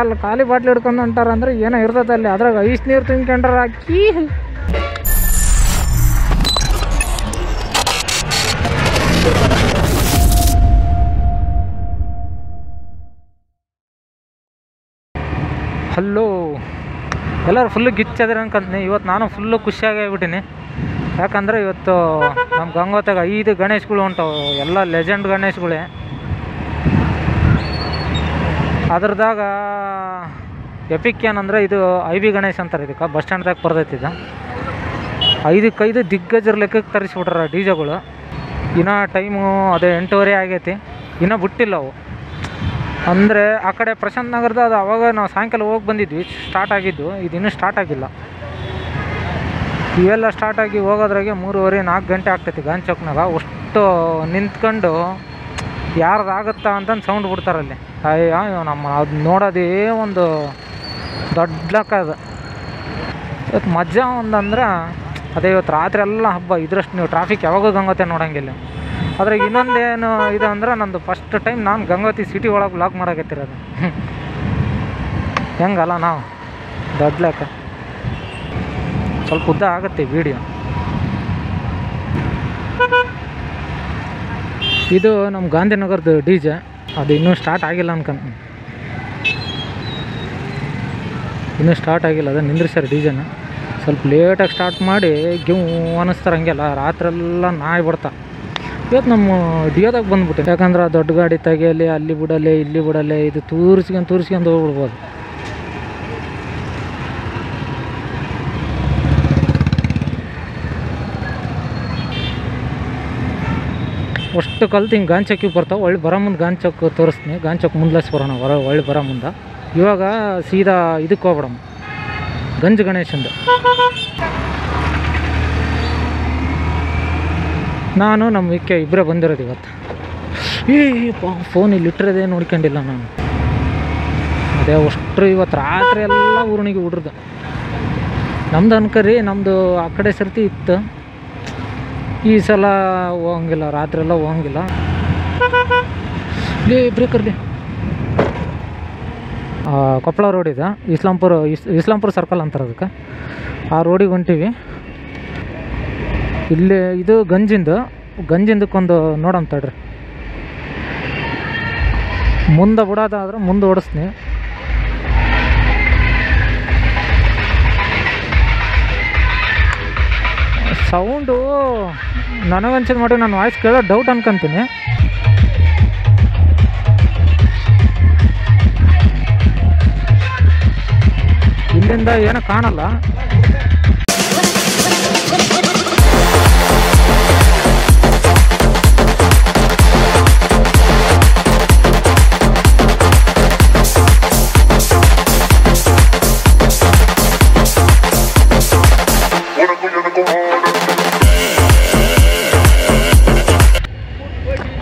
ಅಲ್ಲಿ ಖಾಲಿ ಬಾಟ್ಲಿ ಹಿಡ್ಕೊಂಡು ಹೊಂಟಾರ ಅಂದ್ರೆ ಏನೋ ಇರ್ತದೆ ಅಲ್ಲಿ, ಅದ್ರಾಗ ಐಸ್ ನೀರು ತುಂಬ್ಕೊಂಡ್ರ ಹಾಕಿ. ಹಲೋ ಎಲ್ಲರೂ ಫುಲ್ಲು ಗಿಚ್ಚದ್ರೆ ಅನ್ಕೊಂತೀನಿ. ಇವತ್ತು ನಾನು ಫುಲ್ಲು ಖುಷಿಯಾಗಿ ಆಗ್ಬಿಟ್ಟಿನಿ. ಯಾಕಂದರೆ ಇವತ್ತು ನಮ್ಮ ಗಂಗೋತ್ಯಾಗ 5 ಗಣೇಶ್ಗಳು ಹೊಂಟವು, ಎಲ್ಲ ಲೆಜೆಂಡ್ ಗಣೇಶ್ಗಳೇ. ಅದ್ರದಾಗ ಎಪಿಕ್ ಏನಂದರೆ ಇದು IB ಗಣೇಶ್ ಅಂತಾರೆ. ಇದಕ್ಕೆ ಬಸ್ ಸ್ಟ್ಯಾಂಡ್ದಾಗ ಬರ್ದೈತಿದ್ದ 5 ದಿಗ್ಗಜರ ಲೆಕ್ಕಕ್ಕೆ ತರಿಸ್ಬಿಟ್ರ ಡಿಜೆಗಳು. ಇನ್ನೂ ಟೈಮು ಅದೇ 8:30 ಆಗೈತಿ, ಇನ್ನೂ ಬಿಟ್ಟಿಲ್ಲ ಅವು. ಅಂದರೆ ಆ ಕಡೆ ಪ್ರಶಾಂತ್ ನಗರದ ಅದು ಅವಾಗ ನಾವು ಸಾಯಂಕಾಲ ಹೋಗಿ ಬಂದಿದ್ವಿ, ಸ್ಟಾರ್ಟ್ ಆಗಿದ್ದು. ಇದು ಇನ್ನೂ ಸ್ಟಾರ್ಟ್ ಆಗಿಲ್ಲ. ಇವೆಲ್ಲ ಸ್ಟಾರ್ಟ್ ಆಗಿ ಹೋಗೋದ್ರಾಗೆ 3:30-4 ಗಂಟೆ ಆಗ್ತೈತಿ. ಗಾಂಧಿ ಚೌಕ್ನಾಗ ಅಷ್ಟು ನಿಂತ್ಕೊಂಡು ಯಾರ್ದಾಗುತ್ತಾ ಅಂತಂದು ಸೌಂಡ್ ಬಿಡ್ತಾರಲ್ಲಿ. ಅಯ್ಯೋ ನಮ್ಮ ಅದು ನೋಡೋದೇ ಒಂದು ದೊಡ್ಡ ಲೆಕ್ಕ ಅದು. ಇವತ್ತು ಮಜಾ ಒಂದಂದ್ರೆ ಅದೇ ಇವತ್ತು ರಾತ್ರಿ ಎಲ್ಲ ಹಬ್ಬ. ಇದ್ರಷ್ಟು ನೀವು ಟ್ರಾಫಿಕ್ ಯಾವಾಗೂ ಗಂಗೋತ್ರಿ ನೋಡೋಂಗಿಲ್ಲ. ಅದ್ರಾಗ ಇನ್ನೊಂದೇನು ಇದು ಅಂದ್ರೆ ನಂದು ಫಸ್ಟ್ ಟೈಮ್ ನಾನು ಗಂಗೋತ್ರಿ ಸಿಟಿ ಒಳಗೆ ವ್ಲಾಗ್ ಮಾಡೋಕತ್ತಿರೋದು. ಹೆಂಗಲ್ಲ ನಾವು ದೊಡ್ಡ ಲೆಕ್ಕ. ಸ್ವಲ್ಪ ಉದ್ದ ಆಗುತ್ತೆ ವಿಡಿಯೋ. ಇದು ನಮ್ಮ ಗಾಂಧಿನಗರದ DJ, ಅದು ಇನ್ನೂ ಸ್ಟಾರ್ಟ್ ಆಗಿಲ್ಲ ಅನ್ಕೊಂತೀನಿ. ಇನ್ನೂ ಸ್ಟಾರ್ಟ್ ಆಗಿಲ್ಲ, ಅದು ನಿಂದ್ರಿಸ್ಯಾರ DJನ. ಸ್ವಲ್ಪ ಲೇಟಾಗಿ ಸ್ಟಾರ್ಟ್ ಮಾಡಿ ಗಿವ್ ಅನ್ನಿಸ್ತಾರೆ. ಹಂಗೆಲ್ಲ ರಾತ್ರೆಲ್ಲ ನಾಯಿ ಬಿಡ್ತಾ. ಇವತ್ತು ನಮ್ಮ ಡಿಯೋದಾಗ ಬಂದ್ಬಿಟ್ಟೆ. ಯಾಕಂದ್ರೆ ದೊಡ್ಡ ಗಾಡಿ ತೆಗಿಯಲಿ, ಅಲ್ಲಿ ಬಿಡಲಿ ಇಲ್ಲಿ ಬಿಡಲಿ, ಇದು ತೂರಿಸ್ಕೊಂಡು ಹೋಗ್ಬಿಡ್ಬೋದು. ಅಷ್ಟು ಕಲ್ತು ಹಿಂಗೆ ಗಾಂಧಿ ಚೌಕಿಗೆ ಬರ್ತಾವೆ. ಒಳ್ಳೆ ಬರೋ ಮುಂದೆ ಗಾಂಧಿ ಚೌಕ್ ತೋರಿಸ್ತೀನಿ. ಗಾಂಧಿ ಚೌಕ್ ಮುಂದ್ಲಾಸ್ ಬರೋಣ, ಒಳ್ಳೆ ಬರೋ ಮುಂದೆ. ಇವಾಗ ಸೀದಾ ಇದಕ್ಕೆ ಹೋಗ್ಬಿಡಮ್ಮ, ಗಂಜ್ ಗಣೇಶಂದು. ನಾನು ನಮ್ಮ ವಿಕ್ಕೆ ಇಬ್ಬರೇ ಬಂದಿರೋದು ಇವತ್ತು. ಫೋನ್ ಇಲ್ಲಿ ಇಟ್ಟಿರೋದೇ ನೋಡ್ಕೊಂಡಿಲ್ಲ ನಾನು. ಅದೇ ಅಷ್ಟರು ಇವತ್ತು ರಾತ್ರಿ ಎಲ್ಲ ಊರಣಿಗೆ ಹುಡ್ರದು. ನಮ್ದು ಅನ್ಕರಿ, ನಮ್ಮದು ಆ ಕಡೆ ಸರ್ತಿ ಇತ್ತು. ಈ ಸಲ ಹೋಗಂಗಿಲ್ಲ, ರಾತ್ರಿ ಎಲ್ಲ ಹೋಗಂಗಿಲ್ಲ. ಬ್ರೇಕರ್ಲಿ ಕೊಪ್ಪಳ ರೋಡ್ ಇದೆ, ಇಸ್ಲಾಂಪುರ ಸರ್ಕಲ್ ಅಂತಾರೆ ಅದಕ್ಕೆ. ಆ ರೋಡಿಗೆ ಹೊಂಟೀವಿ. ಇಲ್ಲಿ ಇದು ಗಂಜಿಂದಕ್ಕೊಂದು ನೋಡೋಣ ತಡ್ರಿ. ಮುಂದೆ ಬಿಡೋದಾದ್ರೆ ಮುಂದೆ ಓಡಿಸ್ತೀನಿ. ಸೌಂಡು ನನಗನ್ಸಿದ ಮಾಡಿ ನಾನು ವಾಯ್ಸ್ ಕೇಳೋ ಡೌಟ್ ಅನ್ಕೊಂತೀನಿ. ಇಲ್ಲಿಂದ ಏನೂ ಕಾಣಲ್ಲ.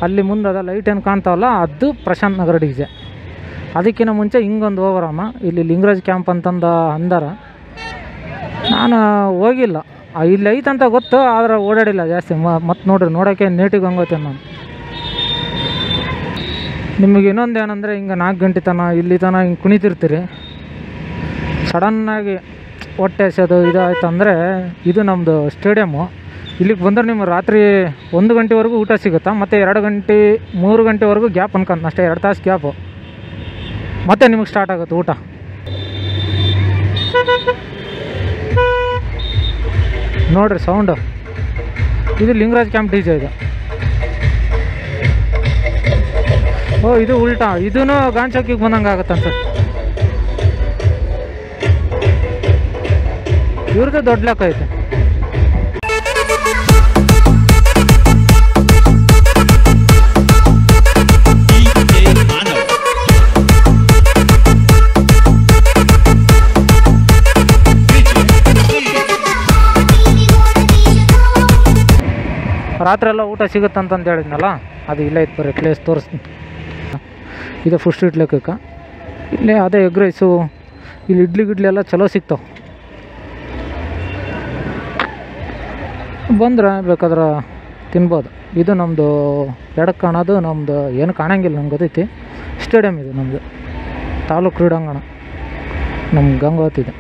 ಅಲ್ಲಿ ಮುಂದೆ ಅದ ಲೈಟ್ ಏನು ಕಾಣ್ತಾವಲ್ಲ, ಅದು ಪ್ರಶಾಂತ್ ನಗರ DJ. ಅದಕ್ಕಿಂತ ಮುಂಚೆ ಹಿಂಗೊಂದು ಹೋಗ್ಬರಮ್ಮ, ಇಲ್ಲಿ ಲಿಂಗರಾಜ್ ಕ್ಯಾಂಪ್ ಅಂತಂದು ಅಂದಾರ. ನಾನು ಹೋಗಿಲ್ಲ, ಇಲ್ಲಿ ಐತಂತ ಗೊತ್ತು, ಆದರೆ ಓಡಾಡಿಲ್ಲ ಜಾಸ್ತಿ. ಮತ್ತು ನೋಡ್ರಿ, ನೋಡೋಕ್ಕೆ ನೇಟಿಗೆ ಹಂಗೋತೆ ನಾನು. ನಿಮಗೆ ಇನ್ನೊಂದು ಏನಂದರೆ, ಹಿಂಗೆ 4 ಗಂಟೆ ತನಕ ಇಲ್ಲಿ ತನಕ ಹಿಂಗೆ ಕುಣಿತಿರ್ತೀರಿ. ಸಡನ್ನಾಗಿ ಹೊಟ್ಟೆ ಹಸೋದು ಇದಾಯ್ತು ಅಂದರೆ, ಇದು ನಮ್ಮದು ಸ್ಟೇಡಿಯಮ್ಮು. ಇಲ್ಲಿಗೆ ಬಂದರೆ ನಿಮ್ಗೆ ರಾತ್ರಿ 1 ಗಂಟೆವರೆಗೂ ಊಟ ಸಿಗುತ್ತಾ, ಮತ್ತು 2 ಗಂಟೆ 3 ಗಂಟೆವರೆಗೂ ಗ್ಯಾಪ್ ಅನ್ಕೊಂತ ಅಷ್ಟೇ, 2 ತಾಸು ಗ್ಯಾಪು. ಮತ್ತೆ ನಿಮಗೆ ಸ್ಟಾರ್ಟ್ ಆಗುತ್ತೆ ಊಟ. ನೋಡಿರಿ ಸೌಂಡು. ಇದು ಲಿಂಗರಾಜ್ ಕ್ಯಾಂಪ್ DJ ಇದು. ಇದು ಉಲ್ಟಾ, ಇದೂ ಗಾಂಧಿ ಚೌಕಿಗೆ ಬಂದಂಗೆ ಆಗುತ್ತೆ ಅನ್ಸುತ್ತೆ. ಇವ್ರದ್ದು ದೊಡ್ಡ ಲೆಕ್ಕ ಐತೆ. ರಾತ್ರಿ ಎಲ್ಲ ಊಟ ಸಿಗುತ್ತಂತಂದು ಹೇಳಿದ್ನಲ್ಲ, ಅದು ಇಲ್ಲ ಇತ್ತು. ಬರ್ರಿ ಪ್ಲೇಸ್ ತೋರಿಸ್ತೀನಿ. ಇದು ಫುಡ್ ಸ್ಟ್ರೀಟ್ ಲೆಕ್ಕಕ್ಕೆ. ಇಲ್ಲೇ ಅದೇ ಎಗ್ ರೈಸು, ಇಲ್ಲಿ ಇಡ್ಲಿ ಎಲ್ಲ ಚಲೋ ಸಿಗ್ತಾವೆ. ಬಂದ್ರೆ ಬೇಕಾದ್ರೆ ತಿನ್ಬೋದು. ಇದು ನಮ್ಮದು ಎಡಕ್ಕೆ ಕಾಣೋದು ನಮ್ಮದು ಏನು ಕಾಣಂಗಿಲ್ಲ, ನಂಗೆ ಗೊತ್ತೈತಿ. ಸ್ಟೇಡಿಯಮ್ ಇದು ನಮ್ಮದು. ತಾಲೂಕು ಕ್ರೀಡಾಂಗಣ ನಮ್ಮ ಗಂಗಾವತಿದೆ.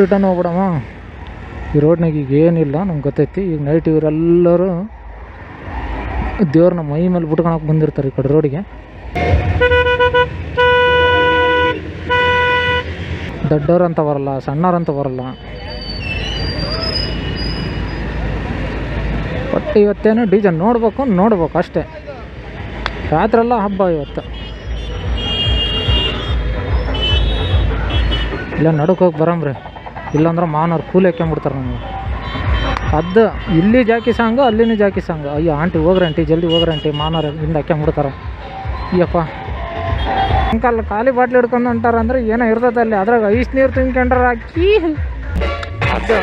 ರಿಟರ್ನ್ ಹೋಗ್ಬಿಡಮ್ಮ. ಈ ರೋಡ್ನಾಗ ಈಗ ಏನಿಲ್ಲ ನಮ್ಗೆ ಗೊತ್ತೈತಿ. ಈಗ ನೈಟ್ ಇವರೆಲ್ಲರೂ ದೇವ್ರನ್ನ ಮೈ ಮೇಲೆ ಬಿಟ್ಕೊಳಕ್ಕೆ ಬಂದಿರ್ತಾರೆ ಈ ಕಡೆ ರೋಡಿಗೆ. ದೊಡ್ಡವ್ರಂತ ಬರಲ್ಲ, ಸಣ್ಣವ್ರಂತ ಬರಲ್ಲ. ಒಟ್ಟು ಇವತ್ತೇನು ಡಿಜೆ ನೋಡ್ಬೇಕು ಅಷ್ಟೇ. ರಾತ್ರೆಲ್ಲ ಹಬ್ಬ ಇವತ್ತು. ಇಲ್ಲ ನಡುಕ್ಕೆ ಹೋಗಿ ಬರಂಬ್ರಿ, ಇಲ್ಲಾಂದ್ರೆ ಮಾನವ್ರು ಕೂಲಿ ಹಾಕ್ಕೊಂಬಿಡ್ತಾರೆ ನಮಗೆ. ಅದು ಇಲ್ಲಿ ಜಾಕಿ ಸಾಂಗು, ಅಲ್ಲಿನೂ ಜಾಕಿ ಸಾಂಗು. ಅಯ್ಯೋ ಆಂಟಿ ಹೋಗ್ರಿ ಆಂಟಿ, ಜಲ್ದಿ ಹೋಗ್ರಿ ಆಂಟಿ, ಮಾನವ್ರು ಹಿಂದೆ ಹಾಕ್ಕೊಂಬಿಡ್ತಾರೆ. ಅಯ್ಯಪ್ಪ ಅಂಕಲ್ ಖಾಲಿ ಬಾಟ್ಲಿ ಹಿಡ್ಕೊಂಡು ಹೊಂಟಾರ ಅಂದ್ರೆ ಏನೋ ಇರ್ತದೆ ಅಲ್ಲಿ. ಅದ್ರಾಗ ಐಸ್ ನೀರು ತಿನ್ಕೊಂಡ್ರೆ ಹಾಕಿ ಅದು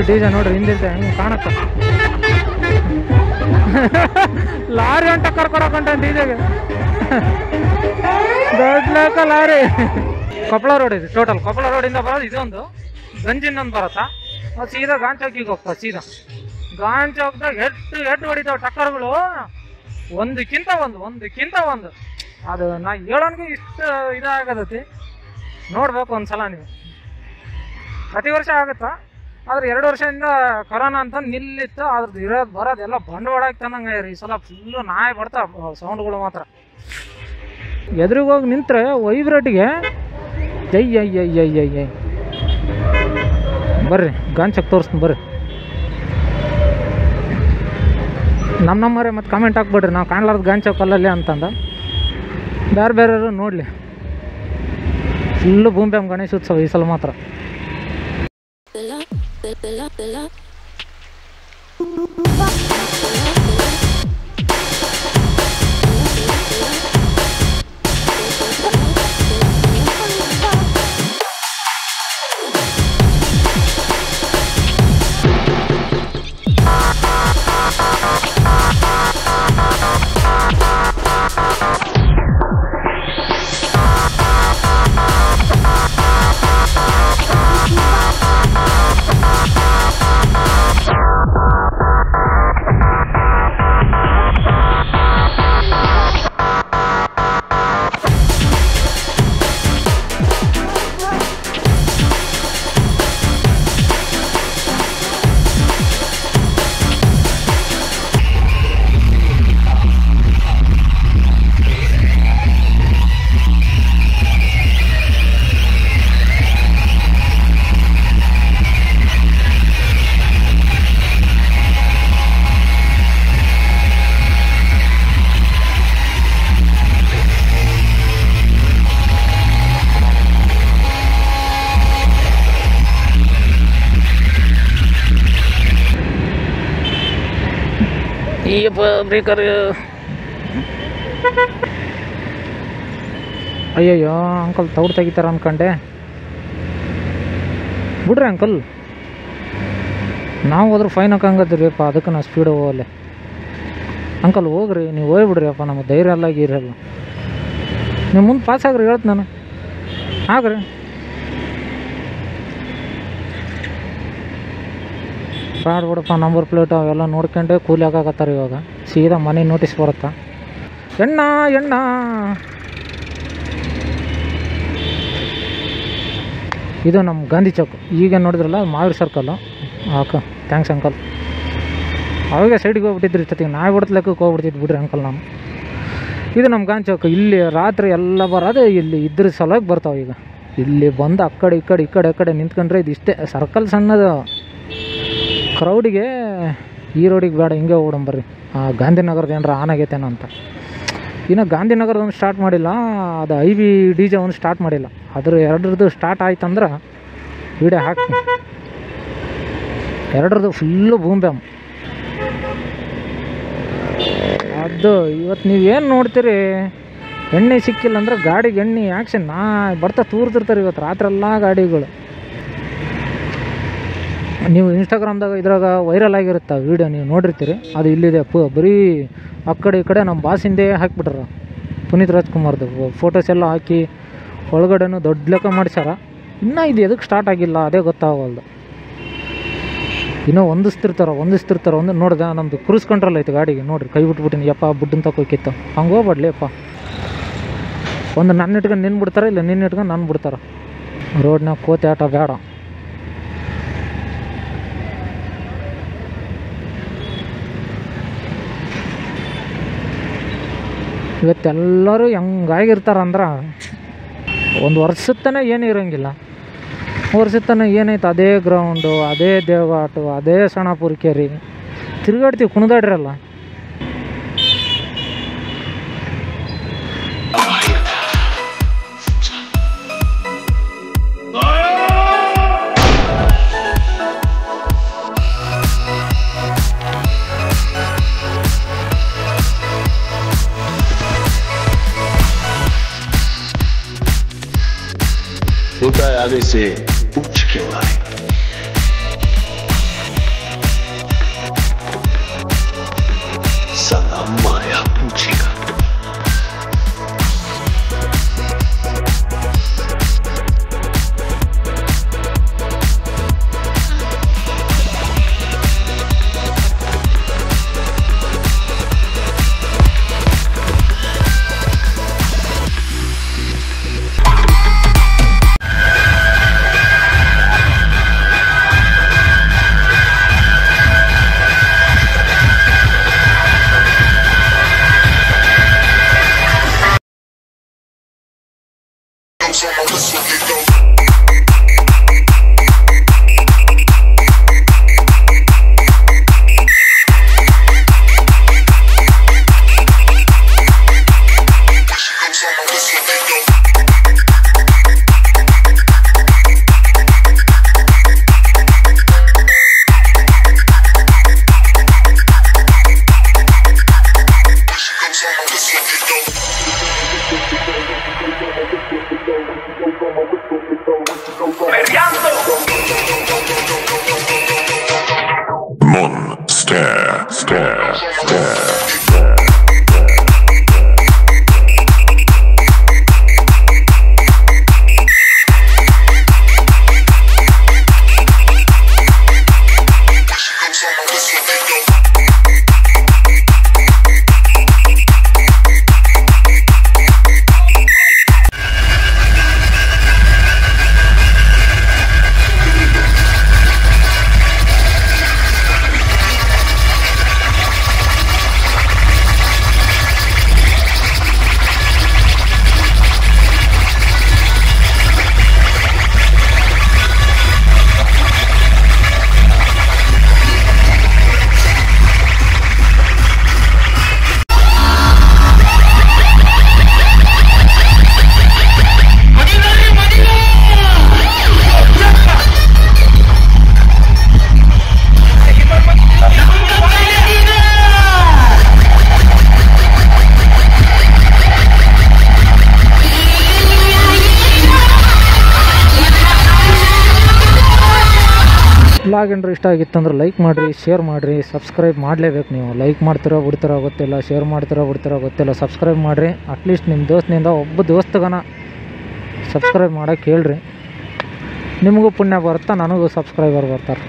ಡಿಜೆ ನೋಡ್ರಿ ಹಿಂದಿರ್ತೆ ಹೆಂಗೆ ಕಾಣತ್ತ. ಲಾರಿ ಅಂತ ಕರ್ಕೊಡಕಂಟ ಡಿಜೆಗೆ. ದೊಡ್ಡ ಲಾರಿ. ಕೊಪ್ಪಳ ರೋಡ್ ಇದೆ ಟೋಟಲ್. ಕೊಪ್ಪಳ ರೋಡಿಂದ ಬರೋದು ಇದೊಂದು ಗಂಜಿನೊಂದು ಬರುತ್ತಾ, ಅದು ಸೀದಾ ಗಾಂಧಿ ಚೌಕಿಗೆ ಹೋಗ್ತಾ. ಸೀದಾ ಗಾಂಧಿ ಚೌಕದಾಗ ಎಟ್ಟು ಹೊಡಿತಾವೆ ಟಕ್ಕರ್ಗಳು, ಒಂದಕ್ಕಿಂತ ಒಂದು. ಅದು ನಾ ಹೇಳೋನ್ಗೆ ಇಷ್ಟು ಇದಾಗದತಿ. ನೋಡ್ಬೇಕು ಒಂದ್ಸಲ ನೀವು. ಪ್ರತಿ ವರ್ಷ ಆಗುತ್ತಾ, ಆದ್ರೆ 2 ವರ್ಷದಿಂದ ಕೊರೋನಾ ಅಂತ ನಿಲ್ಲಿತ್ತು. ಅದ್ರದ್ದು ಇರೋದು ಬರೋದೆಲ್ಲ ಬಂಡವಾಳ ತಂದಂಗೆ. ಈ ಸಲ ಫುಲ್ಲು ನಾಯಿ ಬರ್ತಾವ ಸೌಂಡ್ಗಳು ಮಾತ್ರ. ಎದುರಿಗೆ ಹೋಗಿ ನಿಂತ್ರೆ ವೈಬ್ರೇಟ್ಗೆ ಜೈ. ಬರ್ರಿ ಗಾಂಚಕ್ ತೋರಿಸ್ತೀನಿ ಬರ್ರಿ. ನಮ್ಮರೆ ಮತ್ತು ಕಮೆಂಟ್ ಹಾಕ್ಬಿಡ್ರಿ, ನಾವು ಕಾಣ್ಲಾರ್ದು ಗಾಂಚಕ್ ಅಲ್ಲಲ್ಲಿ ಅಂತಂದ. ಬೇರೆಯವರು ನೋಡಲಿ. ಫುಲ್ಲು ಬೂಂಬ್ಯಾಮ್ ಗಣೇಶ ಉತ್ಸವ ಈ ಸಲ ಮಾತ್ರ. ಬ್ರೇಕರ್. ಅಯ್ಯಯ್ಯೋ ಅಂಕಲ್ ತೌಡ್ ತೆಗಿತಾರ ಅನ್ಕೊಂಡೆ. ಬಿಡ್ರಿ ಅಂಕಲ್, ನಾವು ಹೋದ್ರೆ ಫೈನ್ ಹಾಕಂಗದ್ರಿ ಅಪ್ಪ. ಅದಕ್ಕೆ ನಾವು ಸ್ಪೀಡ್ ಹೋಗಲ್ಲೇ. ಅಂಕಲ್ ಹೋಗ್ರಿ, ನೀವು ಹೋಗ್ಬಿಡ್ರಿ ಅಪ್ಪ, ನಮಗೆ ಧೈರ್ಯ ಎಲ್ಲ ಗೀರಲ್ಲ. ನೀವು ಮುಂದೆ ಪಾಸ್ ಆಗ್ರಿ, ಹೇಳ್ತು ನಾನು ಆಗ್ರಿ. ಬ್ಯಾಡ ಬಿಡಪ್ಪ, ನಂಬರ್ ಪ್ಲೇಟ್ ಅವೆಲ್ಲ ನೋಡ್ಕೊಂಡೆ ಕೂಲಿ ಹಾಕಾಕತ್ತಾರೆ. ಇವಾಗ ಸೀದಾ ಮನೆ ನೋಟಿಸ್ ಬರುತ್ತಾ. ಎಣ್ಣ ಇದು ನಮ್ಮ ಗಾಂಧಿ ಚೌಕ್. ಈಗ ನೋಡಿದ್ರಲ್ಲ ಮಾವಿರ್ ಸರ್ಕಲ್ಲು. Thanks uncle. ಅವಾಗೆ ಸೈಡ್ಗೆ ಹೋಗ್ಬಿಟ್ಟಿದ್ರಿ ಇಷ್ಟೊತ್ತಿಗೆ. ನಾಯಿ ಬಿಡ್ತಲೆಕ್ಕಕ್ಕೆ ಹೋಗ್ಬಿಡ್ತಿದ್ದು ಬಿಡ್ರಿ ಅಂಕಲ್ ನಾನು. ಇದು ನಮ್ಮ ಗಾಂಧಿ ಚೌಕ್. ಇಲ್ಲಿ ರಾತ್ರಿ ಎಲ್ಲ ಬರೋದು ಇಲ್ಲಿ ಇದ್ರ ಸಲುವಾಗಿ ಬರ್ತಾವೆ. ಈಗ ಇಲ್ಲಿ ಬಂದು ಆ ಕಡೆ ನಿಂತ್ಕೊಂಡ್ರೆ ಇದು ಇಷ್ಟೇ ಸರ್ಕಲ್ ಸಣ್ಣದು. ಕ್ರೌಡಿಗೆ ಈ ರೋಡಿಗೆ ಬೇಡ, ಹಿಂಗೆ ಓಡಂಬರ್ರಿ. ಗಾಂಧಿನಗರದ ಏನಾರ ಆನ್ ಆಗೈತೇನೋ ಅಂತ. ಇನ್ನು ಗಾಂಧಿನಗರದ ಒಂದು ಸ್ಟಾರ್ಟ್ ಮಾಡಿಲ್ಲ, ಅದು IB DJ ಒಂದು ಸ್ಟಾರ್ಟ್ ಮಾಡಿಲ್ಲ. ಅದ್ರ ಎರಡರದ್ದು ಸ್ಟಾರ್ಟ್ ಆಯ್ತಂದ್ರೆ ವಿಡಿಯೋ ಹಾಕ್ತೀನಿ. ಎರಡರದ್ದು ಫುಲ್ಲು ಬೂಮ್ ಬ್ಯಾಮ್. ಅದು ಇವತ್ತು ನೀವೇನು ನೋಡ್ತೀರಿ, ಎಣ್ಣೆ ಸಿಕ್ಕಿಲ್ಲ ಅಂದ್ರೆ ಗಾಡಿಗೆ ಎಣ್ಣೆ ಆ್ಯಕ್ಷನ್ ಬರ್ತಾ ತೂರ್ತಿರ್ತಾರೆ ಇವತ್ತು ರಾತ್ರೆಲ್ಲ ಗಾಡಿಗಳು. ನೀವು ಇನ್ಸ್ಟಾಗ್ರಾಮ್ದಾಗ ಇದ್ರಾಗ ವೈರಲ್ ಆಗಿರುತ್ತೆ ವೀಡಿಯೋ, ನೀವು ನೋಡಿರ್ತೀರಿ. ಅದು ಇಲ್ಲಿದೆ ಬರೀ ಆ ಕಡೆ ಈ ಕಡೆ ನಮ್ಮ ಬಾಸಿಂದೇ ಹಾಕಿಬಿಟ್ರ. ಪುನೀತ್ ರಾಜ್ಕುಮಾರ್ದು ಫೋಟೋಸ್ ಎಲ್ಲ ಹಾಕಿ ಒಳಗಡೆನೂ ದೊಡ್ಡ ಲೆಕ್ಕ ಮಾಡಿಸ್ಯಾರ. ಇನ್ನೂ ಇದು ಎದಕ್ಕೆ ಸ್ಟಾರ್ಟ್ ಆಗಿಲ್ಲ ಅದೇ ಗೊತ್ತಾಗಲ್ದು. ಇನ್ನೂ ಹೊಂದಿಸ್ತಿರ್ತಾರೆ ಒಂದು ನೋಡಿದೆ. ನಮ್ಮದು ಕ್ರೂಸ್ ಕಂಟ್ರೋಲ್ ಐತೆ ಗಾಡಿಗೆ, ನೋಡಿರಿ ಕೈ ಬಿಟ್ಬಿಟ್ಟಿನಿ. ಯಪ್ಪ ಬುಡ್ಡನ್ ತಗೋಕಿತ್ತು, ಹಂಗೆ ಹೋಗ್ಬಾಡ್ಲಿ ಅಪ್ಪ. ಒಂದು ನನ್ನ ಇಟ್ಕೊಂಡು ನಿನ್ನ ಬಿಡ್ತಾರೆ, ಇಲ್ಲ ನಿನ್ನ ಇಟ್ಕೊಂಡು ನಾನು ಬಿಡ್ತಾರೆ. ರೋಡ್ನಾಗ ಕೋತಿ ಆಟ ಬೇಡ. ಇವತ್ತೆಲ್ಲರೂ ಹೆಂಗಾಗಿರ್ತಾರಂದ್ರೆ ಒಂದು ವರ್ಷದ ತನಕ ಏನೂ ಇರೋಂಗಿಲ್ಲ. ವರ್ಷದ ತನಕ ಏನೈತೆ ಅದೇ ಗ್ರೌಂಡು, ಅದೇ ದೇವಘಾಟು, ಅದೇ ಸಣ್ಣಪುರ ಕೇರಿ ತಿರುಗಾಡ್ತೀವಿ, ಕುಣಿದಾಡ್ರಲ್ಲ. आगे से पूछ क्यों आए? सदा माया पूछेगा. ಬ್ಲಾಗ್ ಏನಾರು ಇಷ್ಟ ಆಗಿತ್ತಂದ್ರೆ ಲೈಕ್ ಮಾಡಿರಿ, ಶೇರ್ ಮಾಡಿರಿ, ಸಬ್ಸ್ಕ್ರೈಬ್ ಮಾಡಲೇಬೇಕು. ನೀವು ಲೈಕ್ ಮಾಡ್ತಿರೋ ಬಿಡ್ತಿರೋ ಗೊತ್ತಿಲ್ಲ, ಶೇರ್ ಮಾಡ್ತಿರೋ ಬಿಡ್ತಿರೋ ಗೊತ್ತಿಲ್ಲ, ಸಬ್ಸ್ಕ್ರೈಬ್ ಮಾಡಿರಿ. ಅಟ್ಲೀಸ್ಟ್ ನಿಮ್ಮ ದೋಸ್ತಿನಿಂದ ಒಬ್ಬ ದೋಸ್ತಗನ ಸಬ್ಸ್ಕ್ರೈಬ್ ಮಾಡೋಕ್ಕೆ ಹೇಳ್ರಿ. ನಿಮಗೂ ಪುಣ್ಯ ಬರುತ್ತಾ, ನನಗೂ ಸಬ್ಸ್ಕ್ರೈಬರ್ ಬರ್ತಾರೆ.